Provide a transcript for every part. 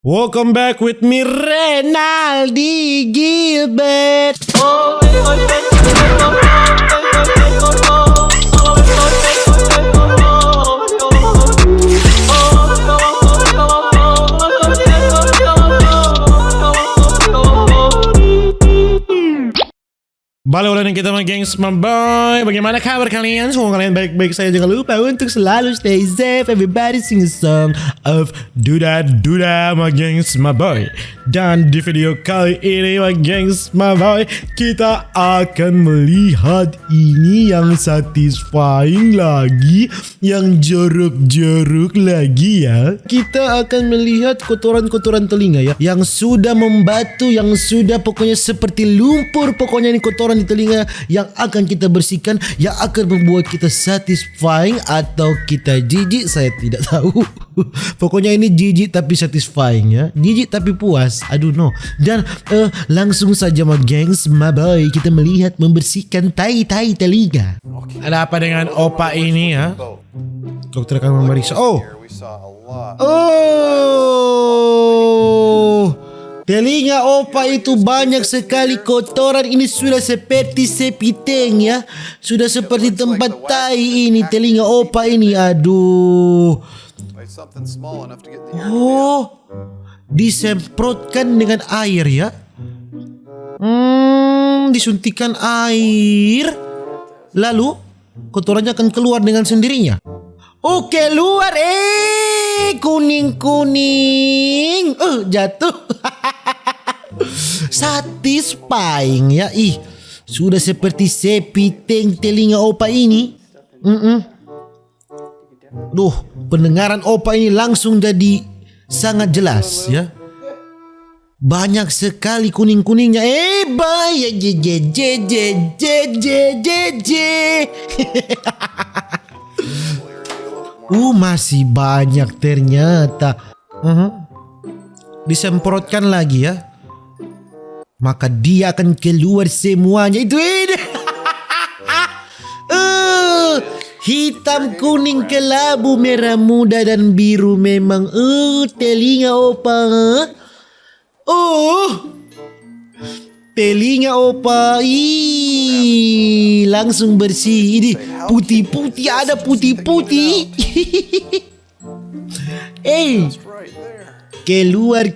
Welcome back with me, Renaldi Gilbert. Balik ulang kita sama gengs my boy. Bagaimana kabar kalian? Semoga kalian baik-baik saja. Jangan lupa untuk selalu stay safe. Everybody sing a song of Duda Duda my gengs my boy. Dan di video kali ini my gengs my boy, kita akan melihat ini yang satisfying lagi, yang jorok-jorok lagi ya. Kita akan melihat kotoran-kotoran telinga ya, yang sudah membatu, yang sudah pokoknya seperti lumpur. Pokoknya ini kotoran di telinga yang akan kita bersihkan, yang akan membuat kita satisfying atau kita jijik, saya tidak tahu. Pokoknya ini jijik tapi satisfying ya, jijik tapi puas. Aduh no. Dan langsung saja my gengs my boy, kita melihat membersihkan tai-tai telinga. Ada apa dengan opa ini ya? Dokter akan memeriksa. Oh, telinga opa itu banyak sekali kotoran. Ini sudah seperti sepiteng ya. Sudah seperti tempat tai ini telinga opa ini. Aduh. Oh, disemprotkan dengan air ya. Disuntikan air, lalu kotorannya akan keluar dengan sendirinya. Oh, keluar. Kuning-kuning. Jatuh. Satisfying ya. Sudah seperti sepiteng telinga opa ini. Duh, pendengaran opa ini langsung jadi sangat jelas ya. Banyak sekali kuning-kuningnya. Masih banyak ternyata. Disemprotkan lagi ya, maka dia akan keluar semuanya. Itu ini. Hitam, kuning, kelabu, merah muda dan biru memang. Telinga opa. Telinga opa. Langsung bersih. Ini putih-putih, ada putih-putih.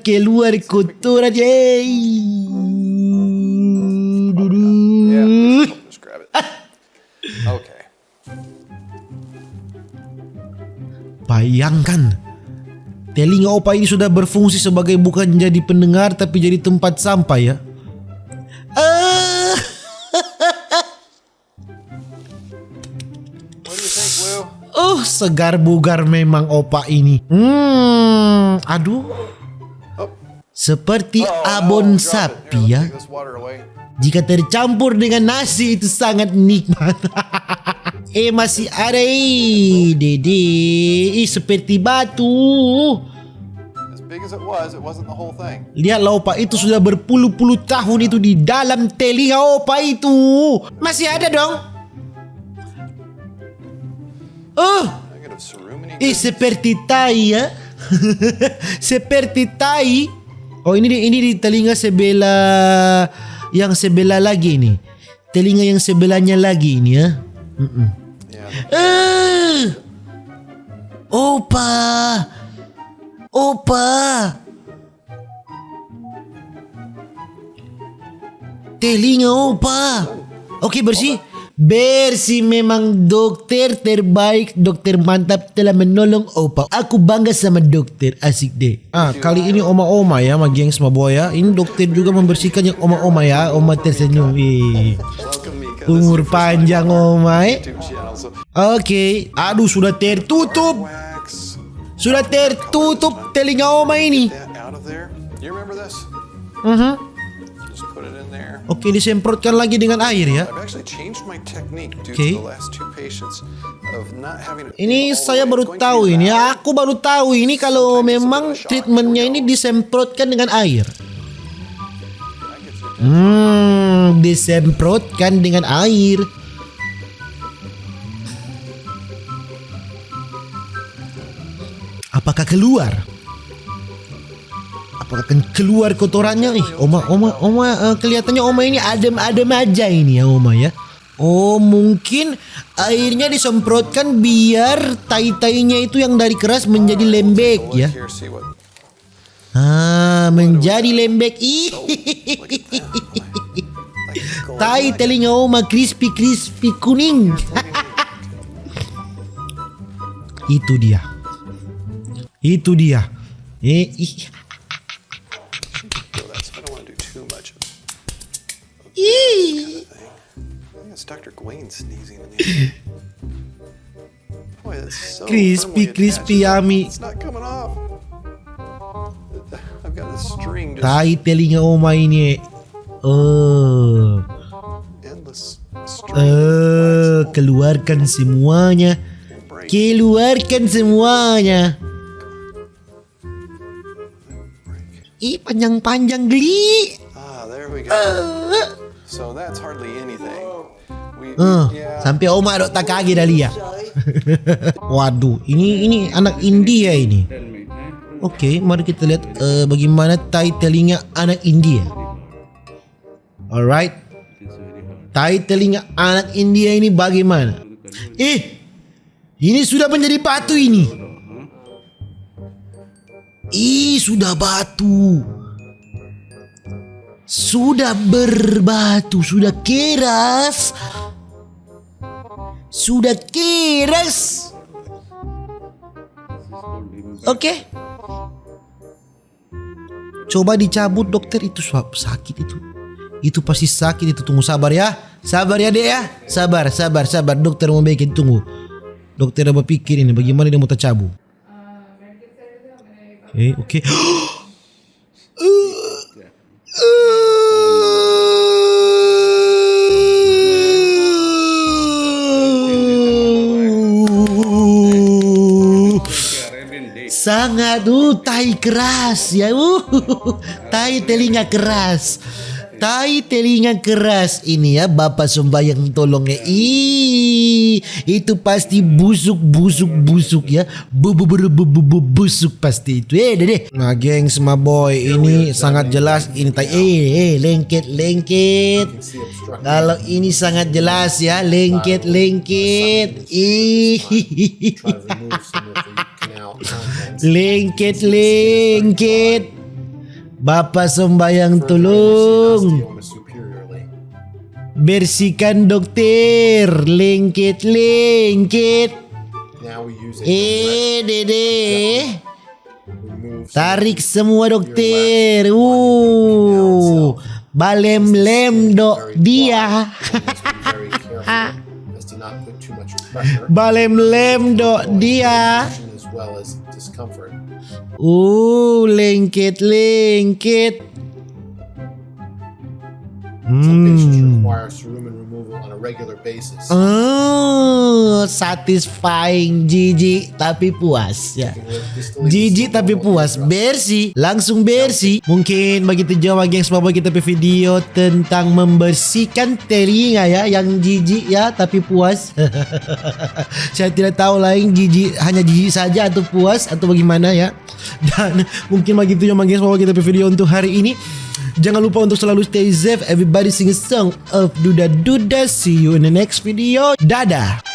Keluar kotoran. Bayangkan, telinga opa ini sudah berfungsi sebagai bukan jadi pendengar tapi jadi tempat sampah ya. Segar bugar memang opa ini. Aduh, seperti abon sapi ya. Jika tercampur dengan nasi itu sangat nikmat. Masih ada Dede, seperti batu. Lihatlah opa itu sudah berpuluh-puluh tahun itu di dalam telinga opa itu. Masih ada dong. Seperti tai ya. Seperti tai. Ini di telinga sebelah, yang sebelah lagi nih. Telinga yang sebelahnya lagi ini ya. Opa. Telinga opa. Oke, bersih. Bersih memang, dokter terbaik, dokter mantap telah menolong opa. Aku bangga sama dokter, asik deh. Kali ini oma-oma ya, ma gengs ma boy ya. Ini dokter juga membersihkan yang oma-oma ya. Oma tersenyum. Umur panjang oma. Oke. Aduh, sudah tertutup. Sudah tertutup telinga oma ini. Oke, disemprotkan lagi dengan air ya. Oke. Ini saya baru tahu ini. Aku baru tahu ini kalau memang treatmentnya ini disemprotkan dengan air. Disemprotkan dengan air. Apakah keluar? apakah akan keluar kotorannya? Oma, kelihatannya Oma ini adem-adem aja ini ya Oma ya. Oh mungkin airnya disemprotkan biar tai-tainya itu yang dari keras menjadi lembek ya. Menjadi lembek. Tai telinga Oma crispy kuning. Itu dia. It's Dr. Gawain sneezing in the Boy, that's so Crispy, yummy. It's not coming off. I've got this string just Tai telinga Oma ini. endless string. Keluarkan semuanya. Panjang-panjang geli. There we go. So that's hardly anything. Sampai Oma dok tak kaget dah lihat. Waduh, ini anak India ini. Oke, mari kita lihat bagaimana tai telinga anak India. Alright. Tai telinga anak India ini bagaimana? Ini sudah menjadi batu ini. Sudah batu. Sudah berbatu, sudah keras. Oke. Coba dicabut dokter, itu sakit itu. Itu pasti sakit itu. Tunggu, sabar ya. Sabar ya dek ya. Sabar. Dokter mau bikin, tunggu. Dokter udah berpikir ini bagaimana dia mau tercabut. Oke. Sangat tai keras ya. Tai telinga keras. Ini ya Bapak sembahyang tolong ya. Itu pasti busuk ya. Busuk pasti itu. Dede. Nah, gengs my boy, ini sangat jelas ini tai. Lengket. Kalau ini sangat jelas ya, lengket. Lengket. Bapak sembahyang tolong. Bersihkan dokter. Lengket. Dede. Tarik semua dokter. Balem dok dia. Balem dok dia. Lengket. Some patients require cerumen removal on a regular basis. Satisfying, jijik tapi puas ya. Jijik tapi puas, bersih, langsung bersih. Mungkin begitu jauh gengs, bahwa kita video tentang membersihkan telinga ya, yang jijik ya tapi puas. Saya tidak tahu lain jijik, hanya jijik saja atau puas atau bagaimana ya. Dan mungkin begitu jauh gengs, bahwa kita video untuk hari ini. Jangan lupa untuk selalu stay safe. Everybody sing a song of Duda Duda. See you in the next video. Dadah.